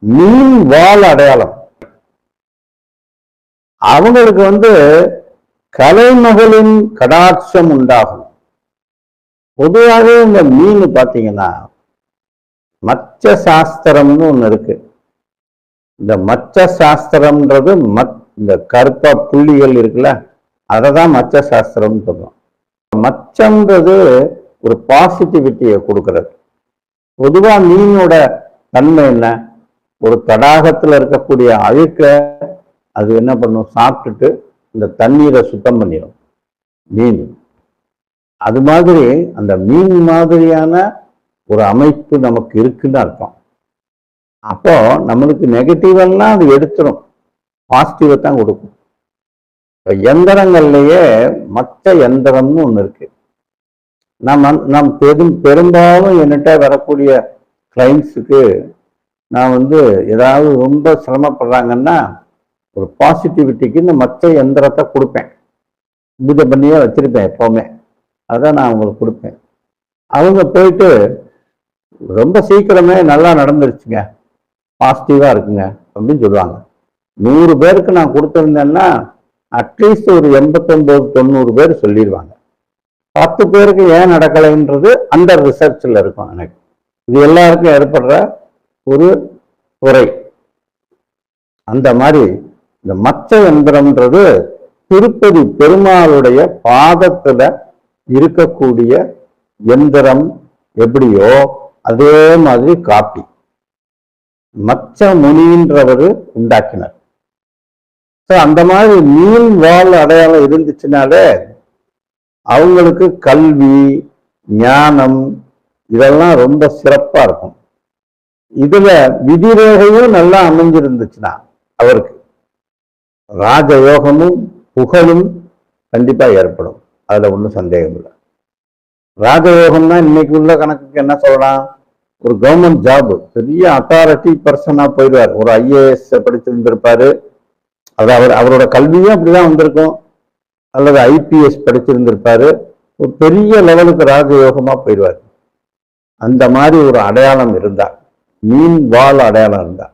மீன் வால் அடையாளம். அவங்களுக்கு கலைமகளின் கடாட்சம் உண்டாகும். பொதுவாகவே இந்த மீன் பார்த்தீங்கன்னா மச்ச சாஸ்திரம்னு ஒண்ணு இருக்கு. இந்த மச்ச சாஸ்திரம்ன்றது இந்த கருப்பா புள்ளிகள் இருக்குல்ல, அதை தான் மச்ச சாஸ்திரம்னு சொல்றோம். மச்சம்ன்றது ஒரு பாசிட்டிவிட்டியை கொடுக்கறது. பொதுவா மீனோட தன்மை என்ன? ஒரு தடாகத்துல இருக்கக்கூடிய அழுக்க அது என்ன பண்ணும்? சாப்பிட்டுட்டு இந்த தண்ணீரை சுத்தம் பண்ணிடும் மீன். அது மாதிரி அந்த மீன் மாதிரியான ஒரு அமைப்பு நமக்கு இருக்குன்னு அர்த்தம். அப்போ நம்மளுக்கு நெகட்டிவெல்லாம் அது எடுத்துடும், பாசிட்டிவை தான் கொடுக்கும். எந்திரங்கள்லயே மச்ச எந்திரம்னு ஒண்ணு இருக்கு. நம் பெரும்பாலும் என்கிட்ட வரக்கூடிய கிளைண்ட்ஸுக்கு நான் ஏதாவது ரொம்ப சிரமப்படுறாங்கன்னா ஒரு பாசிட்டிவிட்டிக்கு இந்த மச்ச எந்திரத்தை கொடுப்பேன். பூஜை பண்ணியே வச்சிருப்பேன் எப்பவுமே. அதான் நான் அவங்களுக்கு கொடுப்பேன். அவங்க போயிட்டு ரொம்ப சீக்கிரமே நல்லா நடந்துருச்சுங்க, பாசிட்டிவா இருக்குங்க அப்படின்னு சொல்லுவாங்க. 100 பேருக்கு நான் கொடுத்துருந்தேன்னா அட்லீஸ்ட் ஒரு 89-90 பேர் சொல்லிடுவாங்க. 10 பேருக்கு ஏன் நடக்கலைன்றது அந்த ரிசர்ச்ல இருக்கும். எனக்கு இது எல்லாருக்கும் ஏற்படுற ஒரு குறை. அந்த மாதிரி இந்த மச்ச எந்திரம்ன்றது திருப்பதி பெருமாளுடைய பாதத்துல இருக்கக்கூடிய எந்திரம் எப்படியோ அதே மாதிரி காப்பி மச்ச முனின்றவர் உண்டாக்கினார். அந்த மாதிரி மீன் வால் அடையாளம் இருந்துச்சுனாலே அவங்களுக்கு கல்வி ஞானம் இதெல்லாம் ரொம்ப சிறப்பா இருக்கும். இதுல விதிரேகையும் நல்லா அமைஞ்சிருந்துச்சுன்னா அவருக்கு ராஜயோகமும் புகழும் கண்டிப்பா ஏற்படும். அதுல ஒன்றும் சந்தேகம் இல்லை. ராஜயோகம்னா இன்னைக்கு உள்ள கணக்குக்கு என்ன சொல்லலாம்? ஒரு கவர்மெண்ட் ஜாப், பெரிய அத்தாரிட்டி பர்சனா போயிடுவார். ஒரு IAS படிச்சிருந்திருப்பாரு, அது அவரோட கல்வியும் அப்படிதான் வந்திருக்கும். அல்லது IPS படிச்சிருந்திருப்பாரு, ஒரு பெரிய லெவலுக்கு ராஜயோகமா போயிடுவார். அந்த மாதிரி ஒரு அடையாளம் இருந்தா, மீன் வால் அடையாளம் இருந்தா